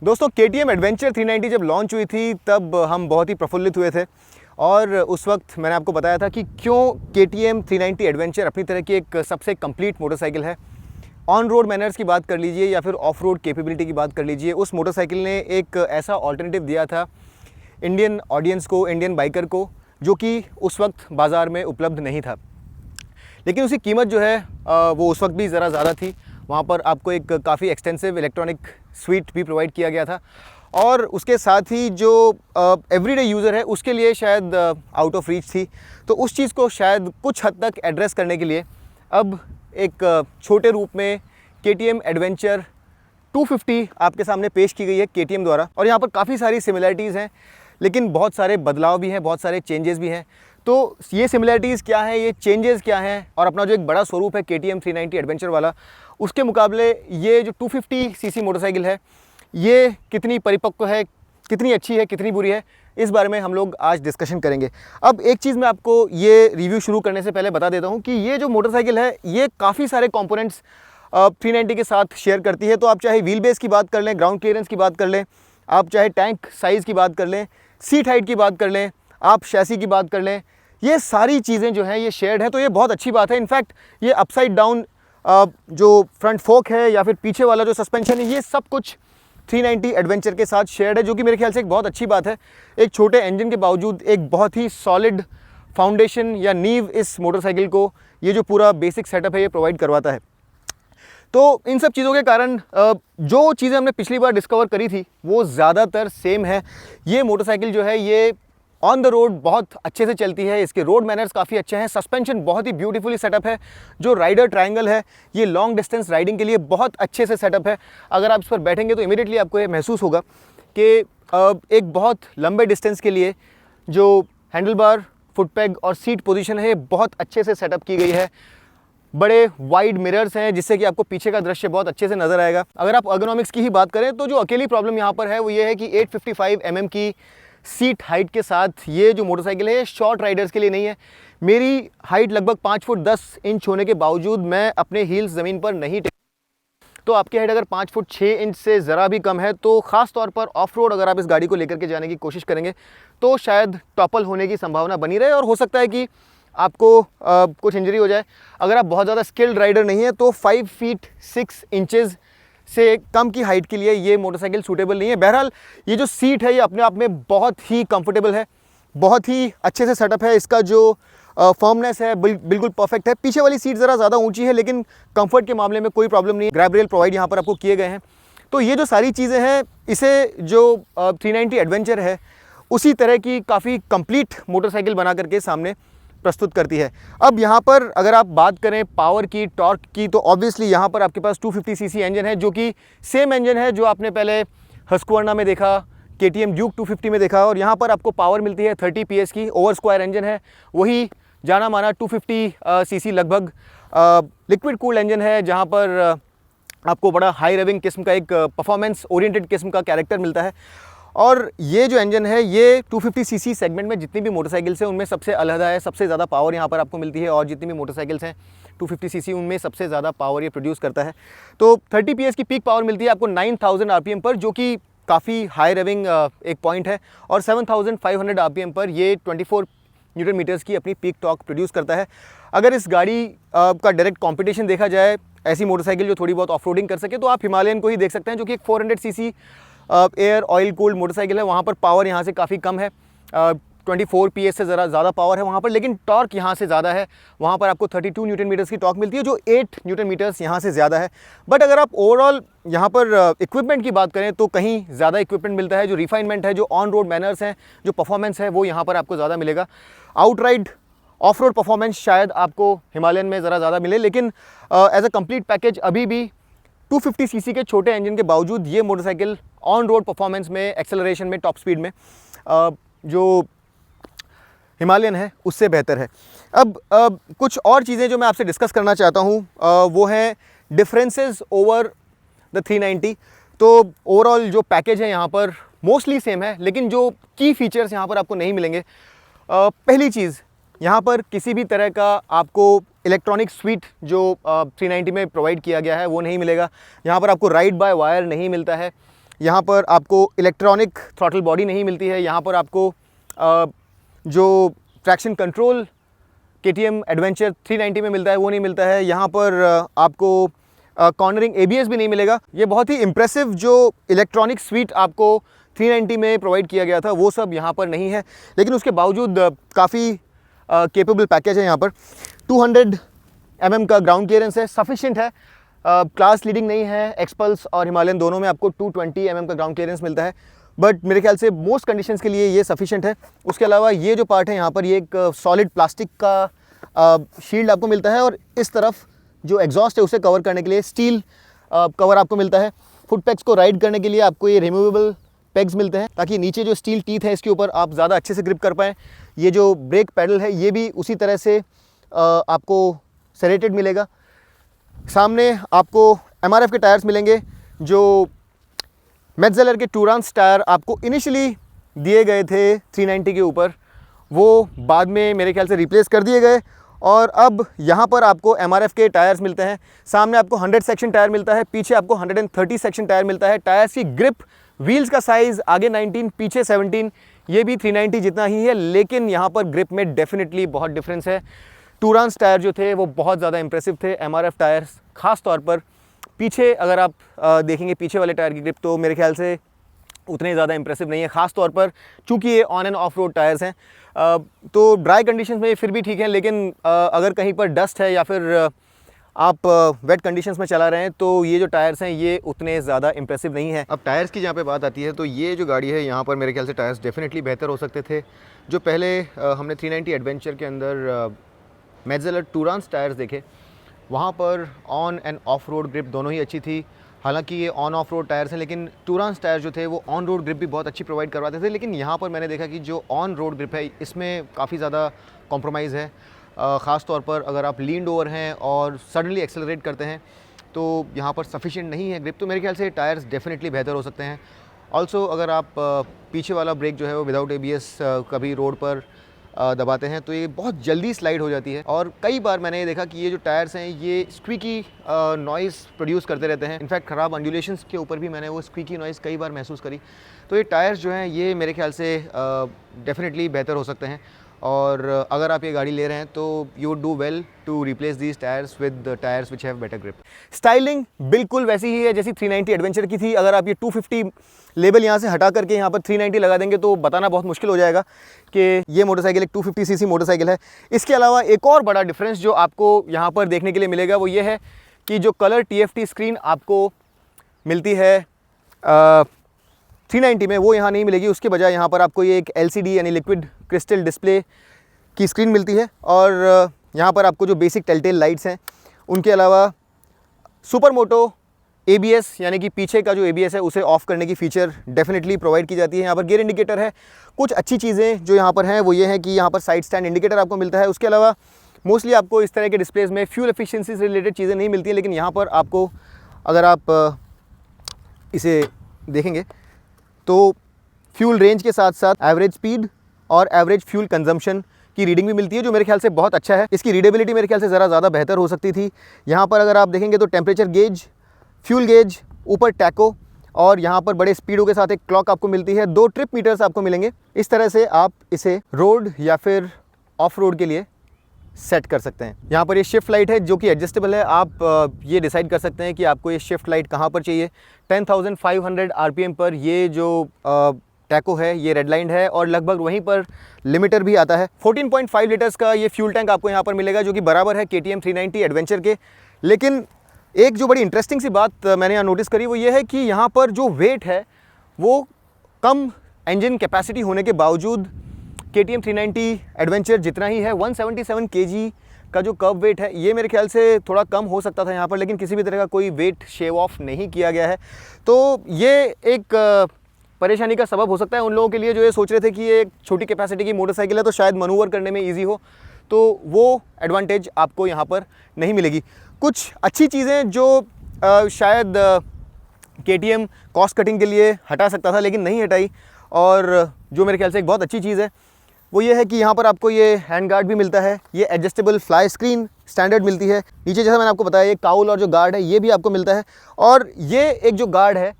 दोस्तों KTM adventure 390 जब launch हुई थी तब हम बहुत ही प्रफुल्लित हुए थे और उस वक्त मैंने आपको बताया था कि क्यों KTM 390 एडवेंचर अपनी तरह की एक सबसे कंप्लीट मोटरसाइकिल है। ऑन रोड मैनर्स की बात कर लीजिए या फिर ऑफ रोड कैपेबिलिटी की बात कर लीजिए, उस मोटरसाइकिल ने एक ऐसा ऑल्टरनेटिव दिया था इंडियन ऑडियंस को, इंडियन बाइकर को, जो कि उस वक्त बाज़ार में उपलब्ध नहीं था। लेकिन उसकी कीमत जो है वो उस वक्त भी ज़रा ज़्यादा थी। वहाँ पर आपको एक काफ़ी एक्सटेंसिव इलेक्ट्रॉनिक स्वीट भी प्रोवाइड किया गया था और उसके साथ ही जो एवरीडे यूज़र है उसके लिए शायद आउट ऑफ रीच थी। तो उस चीज़ को शायद कुछ हद तक एड्रेस करने के लिए अब एक छोटे रूप में KTM एडवेंचर 250 आपके सामने पेश की गई है KTM द्वारा। और यहाँ पर काफ़ी सारी सिमिलरिटीज़ हैं लेकिन बहुत सारे बदलाव भी हैं, बहुत सारे चेंजेस भी हैं। तो ये सिमिलरिटीज़ क्या हैं, ये चेंजेस क्या हैं और अपना जो एक बड़ा स्वरूप है KTM 390 एडवेंचर वाला, उसके मुकाबले ये जो 250 सीसी मोटरसाइकिल है ये कितनी परिपक्व है, कितनी अच्छी है, कितनी बुरी है, इस बारे में हम लोग आज डिस्कशन करेंगे। अब एक चीज़ मैं आपको ये रिव्यू शुरू करने से पहले बता देता हूँ कि ये जो मोटरसाइकिल है ये काफ़ी सारे कंपोनेंट्स 390 के साथ शेयर करती है। तो आप चाहे व्हील बेस की बात कर लें, ग्राउंड क्लियरेंस की बात कर लें, आप चाहे टैंक साइज़ की बात कर लें, सीट हाइट की बात कर लें, आप शैसी की बात कर लें, ये सारी चीज़ें जो हैं ये शेयर्ड है। तो ये बहुत अच्छी बात है। इनफैक्ट ये अपसाइड डाउन जो फ्रंट फोक है या फिर पीछे वाला जो सस्पेंशन है, ये सब कुछ 390 एडवेंचर के साथ शेयर्ड है, जो कि मेरे ख्याल से एक बहुत अच्छी बात है। एक छोटे इंजन के बावजूद एक बहुत ही सॉलिड फाउंडेशन या नींव इस मोटरसाइकिल को ये जो पूरा बेसिक सेटअप है ये प्रोवाइड करवाता है। तो इन सब चीज़ों के कारण जो चीज़ें हमने पिछली बार डिस्कवर करी थी वो ज़्यादातर सेम है। ये मोटरसाइकिल जो है ये ऑन द रोड बहुत अच्छे से चलती है, इसके रोड मैनर्स काफ़ी अच्छे हैं, सस्पेंशन बहुत ही ब्यूटीफुली सेटअप है, जो राइडर ट्रायंगल है ये लॉन्ग डिस्टेंस राइडिंग के लिए बहुत अच्छे से सेटअप है। अगर आप इस पर बैठेंगे तो इमीडिएटली आपको ये महसूस होगा कि एक बहुत लंबे डिस्टेंस के लिए जो हैंडल बार, फुट पैग और सीट पोजीशन है ये बहुत अच्छे से सेटअप की गई है। बड़े वाइड मिरर्स हैं जिससे कि आपको पीछे का दृश्य बहुत अच्छे से नज़र आएगा। अगर आप अर्गोनॉमिक्स की ही बात करें तो जो अकेली प्रॉब्लम यहाँ पर है वो ये है कि 855 mm की सीट हाइट के साथ ये जो मोटरसाइकिल है शॉर्ट राइडर्स के लिए नहीं है। मेरी हाइट लगभग 5 फुट 10 इंच होने के बावजूद मैं अपने हील्स ज़मीन पर नहीं टेक, तो आपकी हाइट अगर 5 फुट 6 इंच से ज़रा भी कम है तो ख़ास तौर पर ऑफ रोड अगर आप इस गाड़ी को लेकर के जाने की कोशिश करेंगे तो शायद टॉपल होने की संभावना बनी रहे और हो सकता है कि आपको कुछ इंजरी हो जाए। अगर आप बहुत ज़्यादा स्किल्ड राइडर नहीं है तो 5 फीट 6 इंचेस से कम की हाइट के लिए ये मोटरसाइकिल सूटेबल नहीं है। बहरहाल ये जो सीट है ये अपने आप में बहुत ही कंफर्टेबल है, बहुत ही अच्छे से सेटअप है। इसका जो फर्मनेस है बिल्कुल परफेक्ट है। पीछे वाली सीट ज़रा ज़्यादा ऊंची है लेकिन कंफर्ट के मामले में कोई प्रॉब्लम नहीं है। ग्रैब रेल प्रोवाइड यहाँ पर आपको किए गए हैं। तो ये जो सारी चीज़ें हैं इसे जो 390 एडवेंचर है उसी तरह की काफ़ी कंप्लीट मोटरसाइकिल बना करके सामने प्रस्तुत करती है। अब यहाँ पर अगर आप बात करें पावर की, टॉर्क की, तो ऑब्वियसली यहाँ पर आपके पास 250 सीसी इंजन है जो कि सेम इंजन है जो आपने पहले हस्क्वर्ना में देखा, KTM ड्यूक 250 में देखा, और यहाँ पर आपको पावर मिलती है 30 PS की। ओवर स्क्वायर इंजन है, वही जाना माना 250 सीसी लगभग लिक्विड कूल्ड इंजन है जहाँ पर आपको बड़ा हाई रेविंग किस्म का एक परफॉर्मेंस ओरिएंटेड किस्म का कैरेक्टर मिलता है। और ये जो इंजन है ये 250 सीसी सेगमेंट में जितनी भी मोटरसाइकिल्स हैं उनमें सबसे अलहदा है, सबसे ज़्यादा पावर यहाँ पर आपको मिलती है। और जितनी भी मोटरसाइकिल्स हैं 250 सीसी उनमें सबसे ज़्यादा पावर ये प्रोड्यूस करता है। तो 30 PS की पीक पावर मिलती है आपको 9000 RPM पर, जो कि काफ़ी हाई रेविंग एक पॉइंट है। और 7500 RPM पर ये 24 न्यूटन मीटर्स की अपनी पीक टॉर्क प्रोड्यूस करता है। अगर इस गाड़ी का डायरेक्ट कॉम्पिटिशन देखा जाए, ऐसी मोटरसाइकिल जो थोड़ी बहुत ऑफ रोडिंग कर सके, तो आप हिमालयन को ही देख सकते हैं जो कि एक 400 CC air oil cooled motorcycle है। वहाँ पर पावर यहाँ से काफ़ी कम है, 24 PS से ज़रा ज़्यादा पावर है वहाँ पर, लेकिन टॉर्क यहाँ से ज़्यादा है। वहाँ पर आपको 32 न्यूटन मीटर्स की टॉर्क मिलती है जो 8 न्यूटन मीटर्स यहाँ से ज़्यादा है। बट अगर आप ओवरऑल यहाँ पर इक्विपमेंट की बात करें तो कहीं ज़्यादा इक्विपमेंट मिलता है। जो रिफाइनमेंट है, जो ऑन रोड मैनर्स हैं, जो परफॉर्मेंस है, वो यहाँ पर आपको ज़्यादा मिलेगा। आउटराइड ऑफ रोड परफॉर्मेंस शायद आपको हिमालयन में ज़रा ज़्यादा मिले, लेकिन एज अ कंप्लीट पैकेज अभी भी 250 सीसी के छोटे इंजन के बावजूद ये मोटरसाइकिल ऑन रोड परफॉर्मेंस में, एक्सेलरेशन में, टॉप स्पीड में जो हिमालयन है उससे बेहतर है। अब कुछ और चीज़ें जो मैं आपसे डिस्कस करना चाहता हूँ वो हैं डिफरेंसेस ओवर द 390। तो ओवरऑल जो पैकेज है यहाँ पर मोस्टली सेम है, लेकिन जो की फीचर्स यहाँ पर आपको नहीं मिलेंगे। पहली चीज़, यहाँ पर किसी भी तरह का आपको इलेक्ट्रॉनिक स्वीट जो 390 में प्रोवाइड किया गया है वो नहीं मिलेगा। यहाँ पर आपको राइड बाय वायर नहीं मिलता है। यहाँ पर आपको इलेक्ट्रॉनिक थ्रॉटल बॉडी नहीं मिलती है। यहाँ पर आपको जो ट्रैक्शन कंट्रोल KTM एडवेंचर 390 में मिलता है वो नहीं मिलता है। यहाँ पर आपको कॉर्नरिंग ABS भी नहीं मिलेगा। ये बहुत ही इम्प्रेसिव जो इलेक्ट्रॉनिक स्वीट आपको 390 में प्रोवाइड किया गया था वो सब यहाँ पर नहीं है, लेकिन उसके बावजूद काफ़ी केपेबल पैकेज है। यहाँ पर 200 mm का ग्राउंड क्लियरेंस है, सफिशिएंट है। क्लास लीडिंग नहीं है, एक्सपल्स और हिमालयन दोनों में आपको 220 mm का ग्राउंड क्लियरेंस मिलता है, बट मेरे ख्याल से मोस्ट कंडीशंस के लिए ये सफिशिएंट है। उसके अलावा ये जो पार्ट है यहाँ पर ये एक सॉलिड प्लास्टिक का शील्ड आपको मिलता है, और इस तरफ जो एग्जॉस्ट है उसे कवर करने के लिए स्टील कवर आपको मिलता है। फुट पैक्स को राइड करने के लिए आपको ये रिमूवेबल पैग्स मिलते हैं ताकि नीचे जो स्टील टीथ है इसके ऊपर आप ज़्यादा अच्छे से ग्रिप कर पाएँ। ये जो ब्रेक पैडल है ये भी उसी तरह से आपको सेरेटेड मिलेगा। सामने आपको MRF के टायर्स मिलेंगे। जो मेट्जेलर के टूरांस टायर आपको इनिशियली दिए गए थे 390 के ऊपर, वो बाद में मेरे ख्याल से रिप्लेस कर दिए गए, और अब यहाँ पर आपको MRF के टायर्स मिलते हैं। सामने आपको 100 सेक्शन टायर मिलता है, पीछे आपको 130 सेक्शन टायर मिलता है। टायर्स की ग्रिप, व्हील्स का साइज़ आगे 19 पीछे 17, ये भी 390 जितना ही है, लेकिन यहाँ पर ग्रिप में डेफिनेटली बहुत डिफरेंस है। टूरांस टायर जो थे वो बहुत ज़्यादा इंप्रेसिव थे। MRF टायर्स ख़ास तौर पर पीछे अगर आप देखेंगे पीछे वाले टायर की ग्रिप तो मेरे ख्याल से उतने ज़्यादा इंप्रेसिव नहीं है, ख़ास तौर पर चूँकि ये on end of road tyres हैं। तो ड्राई कंडीशंस में ये फिर भी ठीक है, लेकिन अगर कहीं पर डस्ट है या फिर आप वेट कंडीशंस में चला रहे हैं तो ये जो टायर्स हैं ये उतने ज़्यादा इंप्रेसिव नहीं है। अब टायर्स की जहाँ पे बात आती है तो ये जो गाड़ी है यहाँ पर मेरे ख्याल से टायर्स डेफिनेटली बेहतर हो सकते थे। जो पहले हमने 390 एडवेंचर के अंदर मेट्जेलर टूरांस टायर्स देखे, वहाँ पर on end of road grip दोनों ही अच्छी थी। हालांकि ये ऑन ऑफ रोड टायर्स हैं, लेकिन टूरांस टायर जो थे वो ऑन रोड ग्रिप भी बहुत अच्छी प्रोवाइड करवाते थे। लेकिन यहाँ पर मैंने देखा कि जो ऑन रोड ग्रिप है इसमें काफ़ी ज़्यादा कॉम्प्रोमाइज़ है। ख़ास तौर पर अगर आप लीन्ड ओवर हैं और सडनली एक्सेलरेट करते हैं तो यहाँ पर सफिशिएंट नहीं है ग्रिप, तो मेरे ख्याल से टायर्स डेफिनेटली बेहतर हो सकते हैं। ऑल्सो अगर आप पीछे वाला ब्रेक जो है वो विदाउट ABS कभी रोड पर दबाते हैं तो ये बहुत जल्दी स्लाइड हो जाती है, और कई बार मैंने ये देखा कि ये जो टायर्स हैं ये स्क्वीकी नॉइज़ प्रोड्यूस करते रहते हैं। इनफैक्ट ख़राब अंडुलेशंस के ऊपर भी मैंने वो स्क्वीकी नॉइज़ कई बार महसूस करी। तो ये टायर्स जो हैं ये मेरे ख्याल से डेफिनेटली बेहतर हो सकते हैं, और अगर आप ये गाड़ी ले रहे हैं तो you would do well to replace these tyres with tyres which have better grip. Styling बिल्कुल वैसी ही है जैसी 390 एडवेंचर की थी। अगर आप ये 250 लेबल यहाँ से हटा करके यहाँ पर 390 लगा देंगे तो बताना बहुत मुश्किल हो जाएगा कि ये मोटरसाइकिल एक 250 सीसी मोटरसाइकिल है। इसके अलावा एक और बड़ा डिफरेंस जो आपको यहाँ पर देखने के लिए मिलेगा वो ये है कि जो कलर TFT स्क्रीन आपको मिलती है 390 में वो यहाँ नहीं मिलेगी। उसके बजाय यहाँ पर आपको ये एक LCD यानी लिक्विड क्रिस्टल डिस्प्ले की स्क्रीन मिलती है, और यहाँ पर आपको जो बेसिक टेलटेल लाइट्स हैं उनके अलावा सुपर मोटो ABS यानी कि पीछे का जो ABS है उसे ऑफ़ करने की फ़ीचर डेफिनेटली प्रोवाइड की जाती है। यहाँ पर गियर इंडिकेटर है। कुछ अच्छी चीज़ें जो यहाँ पर हैं वो ये है कि यहाँ पर साइड स्टैंड इंडिकेटर आपको मिलता है। उसके अलावा मोस्टली आपको इस तरह के डिस्प्लेज में फ्यूल एफिशिएंसी से रिलेटेड चीज़ें नहीं मिलती हैं, लेकिन यहाँ पर आपको अगर आप इसे देखेंगे तो फ्यूल रेंज के साथ साथ एवरेज स्पीड और एवरेज फ्यूल कंजम्पशन की रीडिंग भी मिलती है, जो मेरे ख्याल से बहुत अच्छा है। इसकी रीडेबिलिटी मेरे ख्याल से ज़्यादा बेहतर हो सकती थी। यहाँ पर अगर आप देखेंगे तो टेम्परेचर गेज, फ्यूल गेज, ऊपर टैको, और यहाँ पर बड़े स्पीडों के साथ एक क्लॉक आपको मिलती है। 2 ट्रिप मीटर्स आपको मिलेंगे। इस तरह से आप इसे रोड या फिर ऑफ रोड के लिए सेट कर सकते हैं। यहाँ पर ये शिफ्ट लाइट है जो कि एडजस्टेबल है। आप ये डिसाइड कर सकते हैं कि आपको ये शिफ्ट लाइट कहाँ पर चाहिए। 10,500 RPM पर ये जो टैको है ये रेड लाइन है, और लगभग वहीं पर लिमिटर भी आता है। 14.5 लीटर्स का ये फ्यूल टैंक आपको यहाँ पर मिलेगा जो कि बराबर है KTM 390 एडवेंचर के। लेकिन एक जो बड़ी इंटरेस्टिंग सी बात मैंने यहाँ नोटिस करी वो ये है कि यहाँ पर जो वेट है वो कम इंजन कैपेसिटी होने के बावजूद KTM 390 एडवेंचर जितना ही है। 177 kg का जो कर्व वेट है ये मेरे ख्याल से थोड़ा कम हो सकता था यहाँ पर, लेकिन किसी भी तरह का कोई वेट शेव ऑफ नहीं किया गया है। तो ये एक परेशानी का सबब हो सकता है उन लोगों के लिए जो ये सोच रहे थे कि ये एक छोटी कैपेसिटी की मोटरसाइकिल है तो शायद मैनूवर करने में ईजी हो, तो वो एडवांटेज आपको यहाँ पर नहीं मिलेगी। कुछ अच्छी चीज़ें जो शायद KTM कॉस्ट कटिंग के लिए हटा सकता था लेकिन नहीं हटाई, और जो मेरे ख्याल से एक बहुत अच्छी चीज़ है वो ये है कि यहाँ पर आपको ये हैंड गार्ड भी मिलता है। ये एडजस्टेबल फ्लाई स्क्रीन स्टैंडर्ड मिलती है। नीचे जैसा मैंने आपको बताया ये काउल और जो गार्ड है ये भी आपको मिलता है, और ये एक जो गार्ड है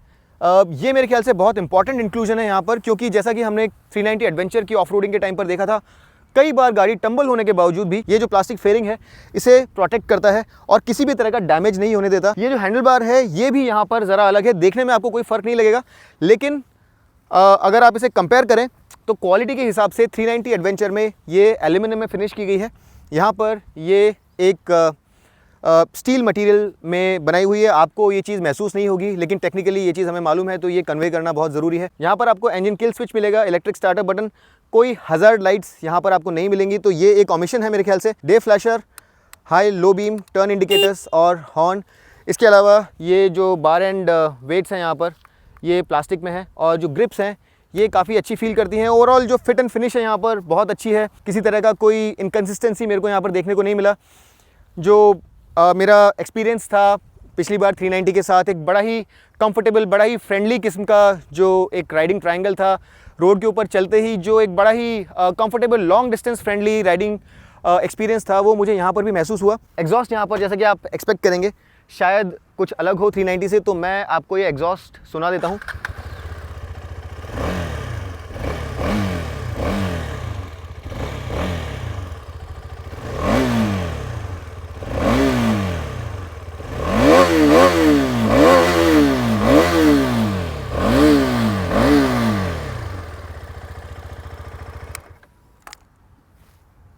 ये मेरे ख्याल से बहुत इंपॉर्टेंट इंक्लूजन है यहाँ पर, क्योंकि जैसा कि हमने 390 एडवेंचर की ऑफ रोडिंग के टाइम पर देखा था, कई बार गाड़ी टंबल होने के बावजूद भी ये जो प्लास्टिक फेयरिंग है इसे प्रोटेक्ट करता है और किसी भी तरह का डैमेज नहीं होने देता। ये जो हैंडल बार है ये भी यहाँ पर ज़रा अलग है, देखने में आपको कोई फ़र्क नहीं लगेगा, लेकिन अगर आप इसे कंपेयर करें तो क्वालिटी के हिसाब से 390 एडवेंचर में ये एल्यूमिनियम में फिनिश की गई है। यहाँ पर ये एक स्टील मटेरियल में बनाई हुई है, आपको ये चीज़ महसूस नहीं होगी, लेकिन टेक्निकली ये चीज़ हमें मालूम है तो ये कन्वे करना बहुत ज़रूरी है। यहाँ पर आपको इंजन किल स्विच मिलेगा, इलेक्ट्रिक स्टार्टर बटन, कोई हज़ार्ड लाइट्स यहाँ पर आपको नहीं मिलेंगी, तो ये एक ऑमिशन है मेरे ख्याल से। Day flasher, high low beam, turn indicators और हॉर्न। इसके अलावा ये जो बार एंड वेट्स हैं यहाँ पर ये प्लास्टिक में है और जो ग्रिप्स हैं ये काफ़ी अच्छी फील करती हैं। ओवरऑल जो फिट एंड फिनिश है यहाँ पर बहुत अच्छी है, किसी तरह का कोई इनकन्सिस्टेंसी मेरे को यहाँ पर देखने को नहीं मिला। जो मेरा एक्सपीरियंस था पिछली बार 390 के साथ, एक बड़ा ही कंफर्टेबल, बड़ा ही फ्रेंडली किस्म का जो एक राइडिंग ट्रायंगल था, रोड के ऊपर चलते ही जो एक बड़ा ही comfortable long distance friendly riding experience था, वो मुझे यहाँ पर भी महसूस हुआ। एग्जॉस्ट यहाँ पर जैसा कि आप एक्सपेक्ट करेंगे शायद कुछ अलग हो 390 से, तो मैं आपको ये एग्जॉस्ट सुना देता हूँ।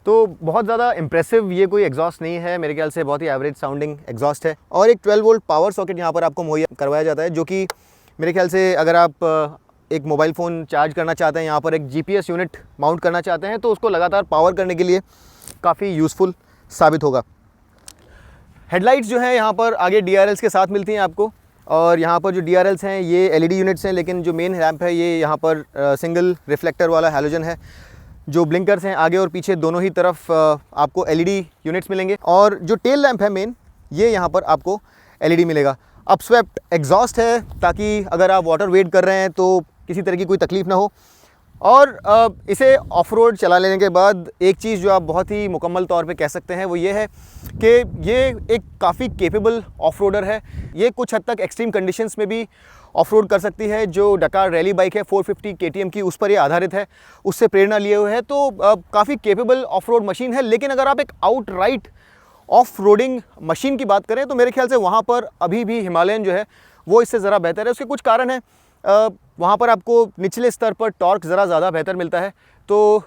तो बहुत ज़्यादा इम्प्रेसिव ये कोई एग्जॉस्ट नहीं है, मेरे ख्याल से बहुत ही एवरेज साउंडिंग एग्जॉस्ट है। और एक 12 वोल्ट पावर सॉकेट यहाँ पर आपको मुहैया करवाया जाता है, जो कि मेरे ख्याल से अगर आप एक मोबाइल फ़ोन चार्ज करना चाहते हैं, यहाँ पर एक GPS यूनिट माउंट करना चाहते हैं, तो उसको लगातार पावर करने के लिए काफ़ी यूज़फुल साबित होगा। हेडलाइट्स जो है यहाँ पर आगे DRLs के साथ मिलती हैं आपको, और यहाँ पर जो DRLs हैं ये LED यूनिट्स हैं, लेकिन जो मेन लैंप है ये यहाँ पर सिंगल रिफ्लेक्टर वाला हैलोजन है। जो ब्लिंकर्स हैं आगे और पीछे दोनों ही तरफ आपको LED यूनिट्स मिलेंगे, और जो टेल लैंप है मेन ये यहाँ पर आपको LED मिलेगा। अपस्वेप्ट एग्जॉस्ट है ताकि अगर आप वाटर वेट कर रहे हैं तो किसी तरह की कोई तकलीफ़ ना हो। और इसे ऑफ रोड चला लेने के बाद एक चीज़ जो आप बहुत ही मुकम्मल तौर पे कह सकते हैं वो ये है कि ये एक काफ़ी केपेबल ऑफ रोडर है। ये कुछ हद तक एक्सट्रीम कंडीशंस में भी ऑफ रोड कर सकती है। जो डकार रैली बाइक है 450 KTM की, उस पर ये आधारित है, उससे प्रेरणा लिए हुए है, तो काफ़ी केपेबल ऑफ रोड मशीन है। लेकिन अगर आप एक out right off roading machine की बात करें तो मेरे ख्याल से वहाँ पर अभी भी हिमालयन जो है वो इससे ज़रा बेहतर है। उसके कुछ कारण हैं, वहाँ पर आपको निचले स्तर पर टॉर्क ज़रा ज़्यादा बेहतर मिलता है, तो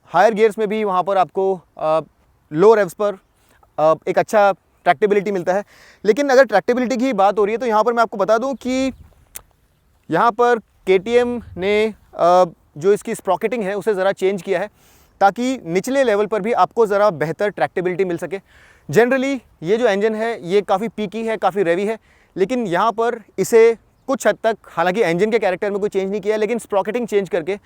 हायर गियर्स में भी वहाँ पर आपको लो रेव्स पर एक अच्छा ट्रैक्टेबिलिटी मिलता है। लेकिन अगर ट्रैक्टेबिलिटी की बात हो रही है तो यहाँ पर मैं आपको बता दूँ कि यहाँ पर KTM ने जो इसकी स्प्रॉकेटिंग है उसे ज़रा चेंज किया है ताकि निचले लेवल पर भी आपको ज़रा बेहतर ट्रैक्टेबिलिटी मिल सके। जनरली ये जो इंजन है ये काफ़ी पीकी है, काफ़ी रेवी है, लेकिन यहाँ पर इसे कुछ हद तक, हालांकि इंजन के कैरेक्टर में कोई चेंज नहीं किया है, लेकिन स्प्रॉकेटिंग चेंज करके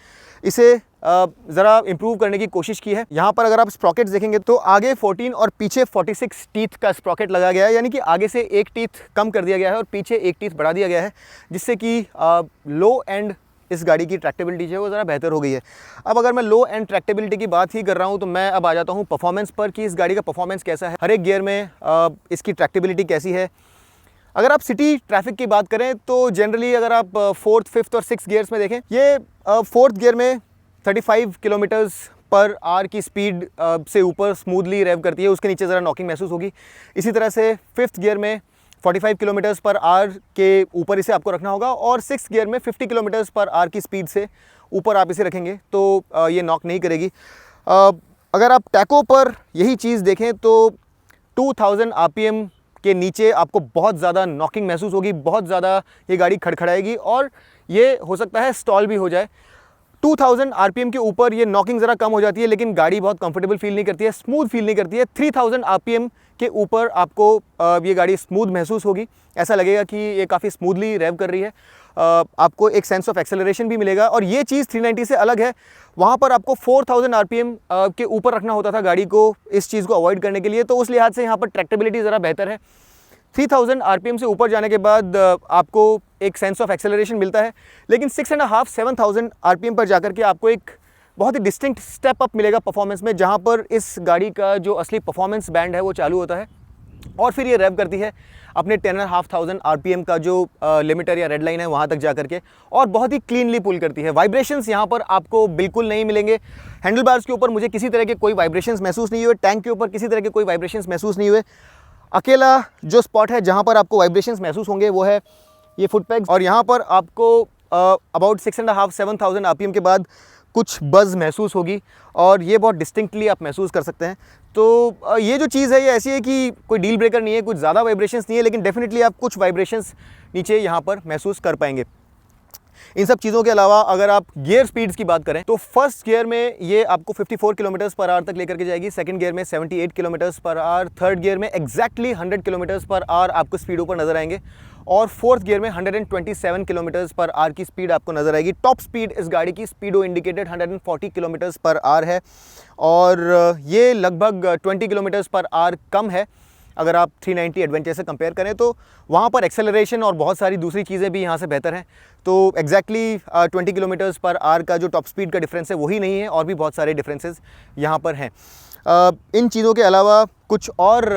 इसे ज़रा इम्प्रूव करने की कोशिश की है। यहाँ पर अगर आप स्प्रॉकेट्स देखेंगे तो आगे 14 और पीछे 46 टीथ का स्प्रॉकेट लगाया गया है, यानी कि आगे से एक टीथ कम कर दिया गया है और पीछे एक टीथ बढ़ा दिया गया है, जिससे कि लो एंड इस गाड़ी की ट्रैक्टेबिलिटी जो है वो ज़रा बेहतर हो गई है। अब अगर मैं लो एंड ट्रैक्टेबिलिटी की बात ही कर रहा हूँ तो मैं अब आ जाता हूँ परफॉर्मेंस पर कि इस गाड़ी का परफॉर्मेंस कैसा है, हर एक गियर में इसकी ट्रैक्टेबिलिटी कैसी है। अगर आप सिटी ट्रैफिक की बात करें तो जनरली अगर आप 4th, 5th और 6th गियर्स में देखें, ये 4th गियर में 35 किलोमीटर्स पर आवर की स्पीड से ऊपर स्मूथली रेव करती है, उसके नीचे ज़रा नॉकिंग महसूस होगी। इसी तरह से 5th गियर में 45 किलोमीटर्स पर आवर के ऊपर इसे आपको रखना होगा, और 6th गियर में 50 किलोमीटर्स पर आवर की स्पीड से ऊपर आप इसे रखेंगे तो ये नॉक नहीं करेगी। अगर आप टैको पर यही चीज़ देखें तो 2000 RPM के नीचे आपको बहुत ज़्यादा नॉकिंग महसूस होगी, बहुत ज़्यादा ये गाड़ी खड़खड़ाएगी और ये हो सकता है स्टॉल भी हो जाए। 2000 RPM के ऊपर ये नॉकिंग ज़रा कम हो जाती है, लेकिन गाड़ी बहुत कंफर्टेबल फील नहीं करती है, स्मूथ फील नहीं करती है। 3000 RPM के ऊपर आपको ये गाड़ी स्मूथ महसूस होगी, ऐसा लगेगा कि ये काफ़ी स्मूथली रेव कर रही है। आपको एक सेंस ऑफ एक्सेलरेशन भी मिलेगा, और ये चीज़ 390 से अलग है। वहाँ पर आपको 4000 RPM के ऊपर रखना होता था गाड़ी को इस चीज़ को अवॉइड करने के लिए, तो उस लिहाज से यहाँ पर ट्रैक्टेबिलिटी ज़रा बेहतर है। 3000 RPM से ऊपर जाने के बाद आपको एक सेंस ऑफ एक्सेलरेशन मिलता है, लेकिन 6,500-7,000 RPM पर जाकर के आपको एक बहुत ही डिस्टिंक्ट स्टेप अप मिलेगा परफॉर्मेंस में, जहाँ पर इस गाड़ी का जो असली परफॉर्मेंस बैंड है वो चालू होता है। और फिर ये रेव करती है अपने 10,500 आरपीएम का जो लिमिटर या रेड लाइन है वहाँ तक जा करके, और बहुत ही क्लीनली पुल करती है। वाइब्रेशंस यहाँ पर आपको बिल्कुल नहीं मिलेंगे। हैंडल बार्स के ऊपर मुझे किसी तरह के कोई वाइब्रेशंस महसूस नहीं हुए, टैंक के ऊपर किसी तरह के कोई वाइब्रेशंस महसूस नहीं हुए। अकेला जो स्पॉट है जहाँ पर आपको वाइब्रेशंस महसूस होंगे वो है ये फुट पैग्स, और यहाँ पर आपको अबाउट 6,500-7,000 आरपीएम के बाद कुछ बज़ महसूस होगी, और ये बहुत डिस्टिंक्टली आप महसूस कर सकते हैं। तो ये जो चीज़ है ये ऐसी है कि कोई डील ब्रेकर नहीं है, कुछ ज़्यादा वाइब्रेशंस नहीं है, लेकिन डेफिनेटली आप कुछ वाइब्रेशंस नीचे यहाँ पर महसूस कर पाएंगे। इन सब चीज़ों के अलावा अगर आप गियर स्पीड्स की बात करें तो फर्स्ट गियर में ये आपको 54 किलोमीटर्स पर आवर तक लेकर के जाएगी, सेकंड गियर में 78 kilometres per our, third gear में एग्जैक्टली 100 किलोमीटर्स पर आवर आपको स्पीड ऊपर नजर आएंगे, और फोर्थ गियर में 127 किलोमीटर्स पर आवर की स्पीड आपको नजर आएगी। टॉप स्पीड इस गाड़ी की स्पीडो इंडिकेटेड 140 किलोमीटर्स पर आवर है, और ये लगभग 20 किलोमीटर्स पर आवर कम है अगर आप 390 एडवेंचर से कंपेयर करें। तो वहाँ पर एक्सेलरेशन और बहुत सारी दूसरी चीज़ें भी यहाँ से बेहतर हैं। तो एग्जैक्टली 20 किलोमीटर्स पर आवर का जो टॉप स्पीड का डिफरेंस है वही नहीं है, और भी बहुत सारे डिफरेंसेस यहाँ पर हैं। इन चीज़ों के अलावा कुछ और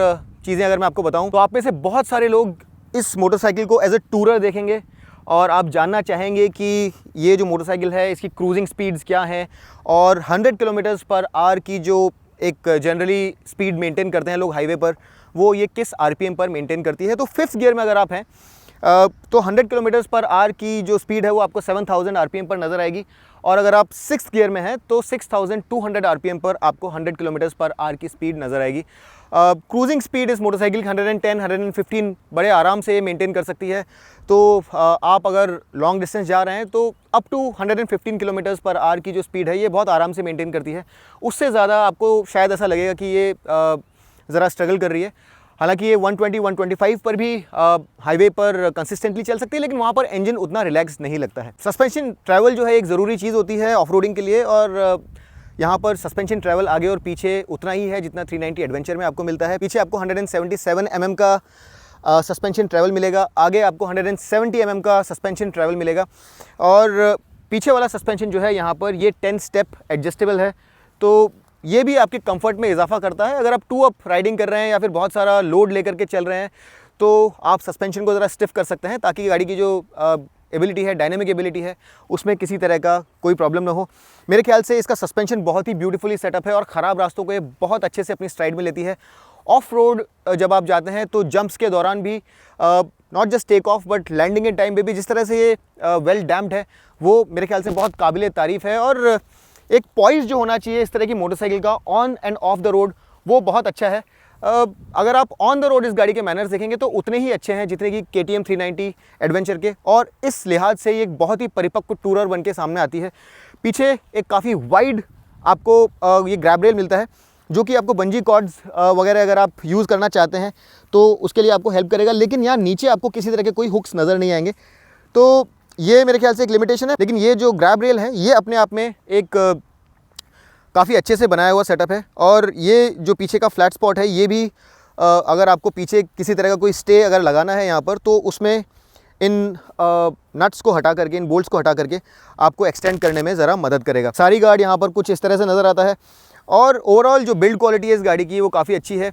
चीज़ें अगर मैं आपको बताऊँ तो आप में से बहुत सारे लोग इस मोटरसाइकिल को एज ए टूरर देखेंगे, और आप जानना चाहेंगे कि ये जो मोटरसाइकिल है इसकी क्रूजिंग स्पीड्स क्या हैं, और 100 किलोमीटर्स पर आवर की जो एक जनरली स्पीड मेंटेन करते हैं लोग हाईवे पर, वो ये किस आरपीएम पर मेंटेन करती है। तो फिफ्थ गियर में अगर आप हैं तो 100 किलोमीटर्स पर आवर की जो स्पीड है वो आपको 7,000 आरपीएम पर नज़र आएगी, और अगर आप सिक्स्थ गियर में हैं तो 6,200 आरपीएम पर आपको 100 किलोमीटर्स पर आवर की स्पीड नज़र आएगी। क्रूजिंग स्पीड इस मोटरसाइकिल की 110, 115 बड़े आराम से मेंटेन कर सकती है। तो आप अगर लॉन्ग डिस्टेंस जा रहे हैं तो up to 115 kilometres per hour की जो स्पीड है ये बहुत आराम से मेंटेन करती है। उससे ज़्यादा आपको शायद ऐसा लगेगा कि ये ज़रा स्ट्रगल कर रही है। हालांकि ये 120, 125 पर भी हाईवे पर कंसिस्टेंटली चल सकती है, लेकिन वहाँ पर इंजन उतना रिलैक्स नहीं लगता है। सस्पेंशन ट्रैवल जो है एक ज़रूरी चीज़ होती है ऑफ रोडिंग के लिए, और यहाँ पर सस्पेंशन ट्रैवल आगे और पीछे उतना ही है जितना 390 एडवेंचर में आपको मिलता है। पीछे आपको 177 mm का सस्पेंशन ट्रैवल मिलेगा, आगे आपको 170 mm का सस्पेंशन ट्रैवल मिलेगा, और पीछे वाला सस्पेंशन जो है यहाँ पर ये 10 स्टेप एडजस्टेबल है। तो ये भी आपके कंफर्ट में इजाफा करता है। अगर आप 2 अप राइडिंग कर रहे हैं या फिर बहुत सारा लोड लेकर के चल रहे हैं तो आप सस्पेंशन को ज़रा स्टिफ कर सकते हैं, ताकि गाड़ी की जो एबिलिटी है, डायनेमिक एबिलिटी है, उसमें किसी तरह का कोई प्रॉब्लम ना हो। मेरे ख्याल से इसका सस्पेंशन बहुत ही ब्यूटीफुली सेटअप है, और ख़राब रास्तों को ये बहुत अच्छे से अपनी स्ट्राइड में लेती है। ऑफ रोड जब आप जाते हैं तो जंप्स के दौरान भी not just take off but landing के टाइम पे भी जिस तरह से ये वेल डैम्प्ड है वो मेरे ख्याल से बहुत काबिल तारीफ़ है। और एक पॉइज जो होना चाहिए इस तरह की मोटरसाइकिल का on end of the road वो बहुत अच्छा है। अगर आप ऑन द रोड इस गाड़ी के मैनर्स देखेंगे तो उतने ही अच्छे हैं जितने कि KTM 390 एडवेंचर के, और इस लिहाज से ये एक बहुत ही परिपक्व टूरर बन के सामने आती है। पीछे एक काफ़ी वाइड आपको ये ग्रैब रेल मिलता है, जो कि आपको बंजी कॉर्ड्स वगैरह अगर आप यूज़ करना चाहते हैं तो उसके लिए आपको हेल्प करेगा, लेकिन यहाँ नीचे आपको किसी तरह के कोई हुक्स नज़र नहीं आएंगे। तो ये मेरे ख्याल से एक लिमिटेशन है, लेकिन ये जो ग्रैब रेल है ये अपने आप में एक काफ़ी अच्छे से बनाया हुआ सेटअप है। और ये जो पीछे का फ्लैट स्पॉट है ये भी अगर आपको पीछे किसी तरह का कोई स्टे अगर लगाना है यहाँ पर तो उसमें इन नट्स को हटा करके, इन बोल्ट्स को हटा करके आपको एक्सटेंड करने में ज़रा मदद करेगा। सारी गार्ड यहाँ पर कुछ इस तरह से नज़र आता है, और ओवरऑल जो बिल्ड क्वालिटी है इस गाड़ी की वो काफ़ी अच्छी है।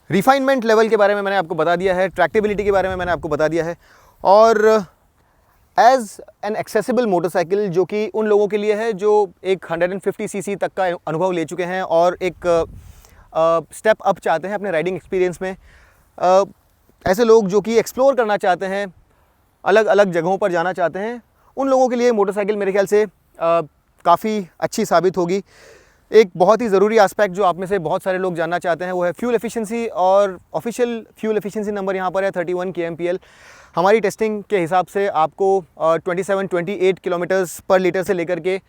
रिफाइनमेंट लेवल के बारे में मैंने आपको बता दिया है, ट्रैक्टेबिलिटी के बारे में मैंने आपको बता दिया है, और एज़ एन एक्सेसिबल मोटरसाइकिल जो कि उन लोगों के लिए है जो एक 150 सीसी तक का अनुभव ले चुके हैं और एक स्टेप अप चाहते हैं अपने राइडिंग एक्सपीरियंस में। ऐसे लोग जो कि एक्सप्लोर करना चाहते हैं, अलग अलग जगहों पर जाना चाहते हैं, उन लोगों के लिए मोटरसाइकिल मेरे ख्याल से काफ़ी अच्छी साबित होगी। एक बहुत ही ज़रूरी एस्पेक्ट जो आप में से बहुत सारे लोग जानना चाहते हैं वो है फ्यूल एफिशिएंसी, और ऑफिशियल फ्यूल एफिशिएंसी नंबर यहाँ पर है 31 kmpl। हमारी टेस्टिंग के हिसाब से आपको 27-28 किलोमीटर्स पर लीटर से लेकर के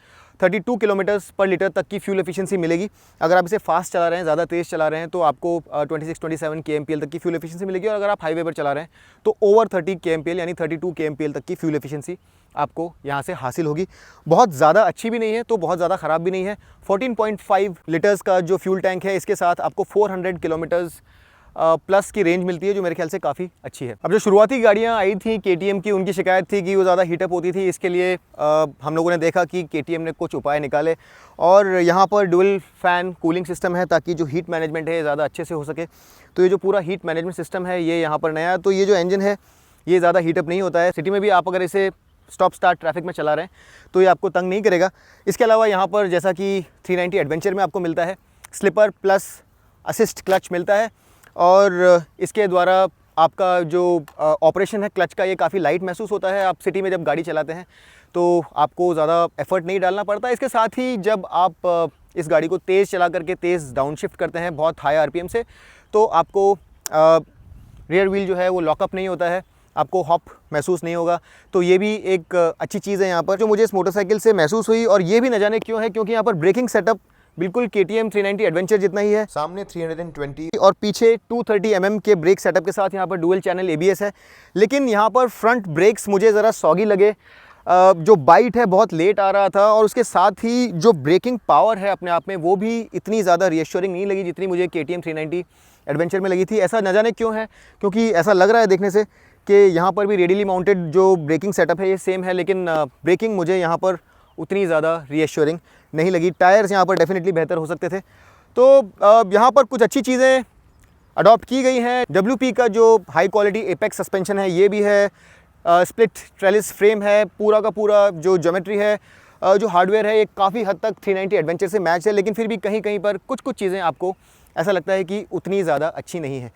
32 किलोमीटर्स पर लीटर तक की फ्यूल एफिशिएंसी मिलेगी। अगर आप इसे फास्ट चला रहे हैं, ज़्यादा तेज़ चला रहे हैं तो आपको 26-27 kmpl तक की फ्यूल एफिशिएंसी मिलेगी, और अगर आप हाईवे पर चला रहे हैं तो ओवर 30 kmpl यानी 32 kmpl तक की फ्यूल एफिशिएंसी आपको यहाँ से हासिल होगी। बहुत ज़्यादा अच्छी भी नहीं है तो बहुत ज़्यादा ख़राब भी नहीं है। 14.5 लीटर्स का जो फ्यूल टैंक है इसके साथ आपको 400 किलोमीटर्स प्लस की रेंज मिलती है, जो मेरे ख्याल से काफ़ी अच्छी है। अब जो शुरुआती गाड़ियाँ आई थी KTM की, उनकी शिकायत थी कि वो ज़्यादा हीटअप होती थी। इसके लिए हम लोगों ने देखा कि KTM ने कुछ उपाय निकाले और यहाँ पर डुअल फ़ैन कूलिंग सिस्टम है, ताकि जो हीट मैनेजमेंट है ज़्यादा अच्छे से हो सके। तो ये जो पूरा हीट मैनेजमेंट सिस्टम है ये यहाँ पर नया है, तो ये जो इंजन है ये ज़्यादा हीटअप नहीं होता है। सिटी में भी आप अगर इसे स्टॉप स्टार्ट ट्रैफिक में चला रहे हैं तो ये आपको तंग नहीं करेगा। इसके अलावा यहाँ पर जैसा कि 390 एडवेंचर में आपको मिलता है, स्लिपर प्लस असिस्ट क्लच मिलता है और इसके द्वारा आपका जो ऑपरेशन है क्लच का, ये काफ़ी लाइट महसूस होता है। आप सिटी में जब गाड़ी चलाते हैं तो आपको ज़्यादा एफर्ट नहीं डालना पड़ता। इसके साथ ही जब आप इस गाड़ी को तेज़ चला करके तेज़ डाउन शिफ्ट करते हैं बहुत हाई RPM से, तो आपको रियर व्हील जो है वो लॉकअप नहीं होता है, आपको हॉप महसूस नहीं होगा। तो ये भी एक अच्छी चीज़ है यहाँ पर जो मुझे इस मोटरसाइकिल से महसूस हुई। और ये भी न जाने क्यों है, क्योंकि यहाँ पर ब्रेकिंग सेटअप बिल्कुल KTM 390 एडवेंचर जितना ही है। सामने 320 और पीछे 230 mm के ब्रेक सेटअप के साथ यहाँ पर डुअल चैनल ABS है। लेकिन यहाँ पर फ्रंट ब्रेक्स मुझे ज़रा सॉगी लगे, जो बाइट है बहुत लेट आ रहा था और उसके साथ ही जो ब्रेकिंग पावर है अपने आप में वो भी इतनी ज़्यादा रीअश्योरिंग नहीं लगी जितनी मुझे KTM 390 एडवेंचर में लगी थी। ऐसा न जाने क्यों है, क्योंकि ऐसा लग रहा है देखने से कि यहाँ पर भी रेडियली माउंटेड जो ब्रेकिंग सेटअप है ये सेम है, लेकिन ब्रेकिंग मुझे यहाँ पर उतनी ज़्यादा रीअश्योरिंग नहीं लगी। टायर्स यहाँ पर डेफिनेटली बेहतर हो सकते थे। तो यहाँ पर कुछ अच्छी चीज़ें अडॉप्ट की गई हैं। WP का जो हाई क्वालिटी एपेक्स सस्पेंशन है ये भी है, स्प्लिट ट्रेलिस फ्रेम है, पूरा का पूरा जो ज्योमेट्री है, जो हार्डवेयर है ये काफ़ी हद तक 390 एडवेंचर से मैच है, लेकिन फिर भी कहीं कहीं पर कुछ चीज़ें आपको ऐसा लगता है कि उतनी ज़्यादा अच्छी नहीं है।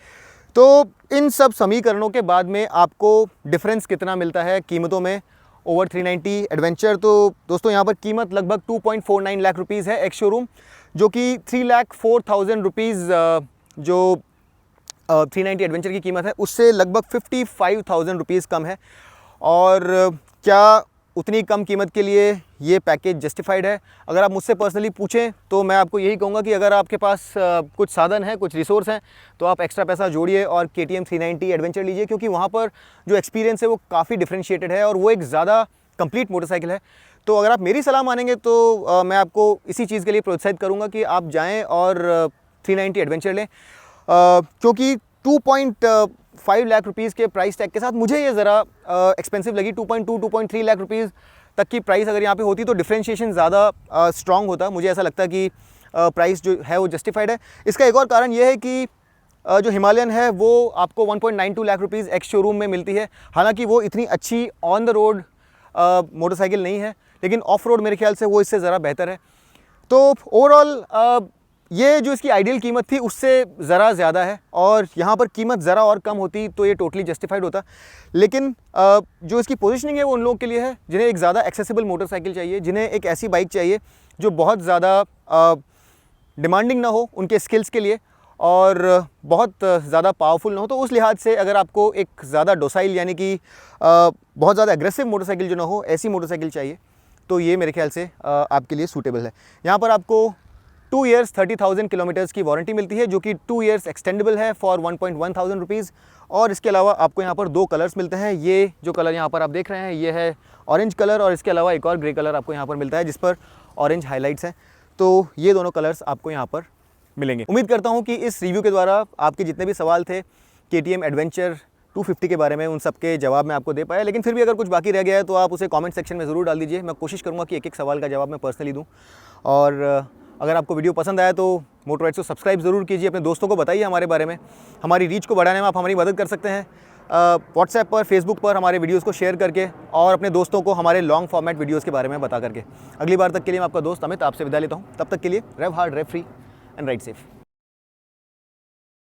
तो इन सब समीकरणों के बाद में आपको डिफरेंस कितना मिलता है कीमतों में ओवर 390 एडवेंचर? तो दोस्तों यहाँ पर कीमत लगभग 2.49 लाख रुपीज़ है एक्स शोरूम, जो कि 3,04,000 रुपीज़ जो 390 एडवेंचर की कीमत है उससे लगभग 55,000 रुपीज़ कम है। और क्या उतनी कम कीमत के लिए ये पैकेज जस्टिफाइड है? अगर आप मुझसे पर्सनली पूछें तो मैं आपको यही कहूँगा कि अगर आपके पास कुछ साधन है, कुछ रिसोर्स हैं, तो आप एक्स्ट्रा पैसा जोड़िए और KTM 390 एडवेंचर लीजिए, क्योंकि वहाँ पर जो एक्सपीरियंस है वो काफ़ी डिफरेंशिएटेड है और वो एक ज़्यादा कंप्लीट मोटरसाइकिल है। तो अगर आप मेरी सलाह मानेंगे तो मैं आपको इसी चीज़ के लिए प्रोत्साहित करूँगा कि आप जाएँ और 390 एडवेंचर लें, क्योंकि 2.5 लाख रुपीज़ के प्राइस टैग के साथ मुझे ये ज़रा एक्सपेंसिव लगी। 2.3 लाख रुपीज़ तक की प्राइस अगर यहाँ पे होती तो डिफरेंशिएशन ज़्यादा स्ट्रॉन्ग होता। मुझे ऐसा लगता है कि प्राइस जो है वो जस्टिफाइड है। इसका एक और कारण ये है कि जो हिमालयन है वो आपको 1.92 लाख रुपीज़ एक्स शोरूम में मिलती है। हालांकि वो इतनी अच्छी ऑन द रोड मोटरसाइकिल नहीं है, लेकिन ऑफ रोड मेरे ख्याल से वो इससे ज़रा बेहतर है। तो ओवरऑल ये जो इसकी आइडियल कीमत थी उससे ज़रा ज़्यादा है, और यहाँ पर कीमत ज़रा और कम होती तो ये टोटली जस्टिफाइड होता। लेकिन जो इसकी पोजीशनिंग है वो उन लोगों के लिए है जिन्हें एक ज़्यादा एक्सेसिबल मोटरसाइकिल चाहिए, जिन्हें एक ऐसी बाइक चाहिए जो बहुत ज़्यादा डिमांडिंग ना हो उनके स्किल्स के लिए और बहुत ज़्यादा पावरफुल ना हो। तो उस लिहाज से अगर आपको एक ज़्यादा डोसाइल यानी कि बहुत ज़्यादा एग्रेसिव मोटरसाइकिल जो ना हो, ऐसी मोटरसाइकिल चाहिए, तो ये मेरे ख्याल से आपके लिए सूटेबल है। यहाँ पर आपको 2 ईयर्स 30,000 किलोमीटर्स की वारंटी मिलती है, जो कि 2 ईयर्स एक्सटेंडेबल है फॉर 1,100 रुपीज़। और इसके अलावा आपको यहाँ पर 2 कलर्स मिलते हैं। ये जो कलर यहाँ पर आप देख रहे हैं ये है ऑरेंज कलर, और इसके अलावा एक और ग्रे कलर आपको यहाँ पर मिलता है जिस पर ऑरेंज हाईलाइट्स हैं। तो ये दोनों कलर्स आपको यहाँ पर मिलेंगे। उम्मीद करता हूँ कि इस रिव्यू के द्वारा आपके जितने भी सवाल थे KTM एडवेंचर 250 के बारे में, उन सब के जवाब मैं आपको दे पाया। लेकिन फिर भी अगर कुछ बाकी रह गया है तो आप उसे कमेंट सेक्शन में ज़रूर डाल दीजिए। मैं कोशिश करूँगा कि एक एक सवाल का जवाब मैं पर्सनली दूँ। और अगर आपको वीडियो पसंद आया तो मोटर राइड्स को सब्सक्राइब ज़रूर कीजिए, अपने दोस्तों को बताइए हमारे बारे में। हमारी रीच को बढ़ाने में आप हमारी मदद कर सकते हैं व्हाट्सएप पर, फेसबुक पर हमारे वीडियोस को शेयर करके और अपने दोस्तों को हमारे लॉन्ग फॉर्मेट वीडियोस के बारे में बता करके। अगली बार तक के लिए मैं आपका दोस्त अमित आपसे विदा लेता हूँ। तब तक के लिए rev hard, rev free and ride safe.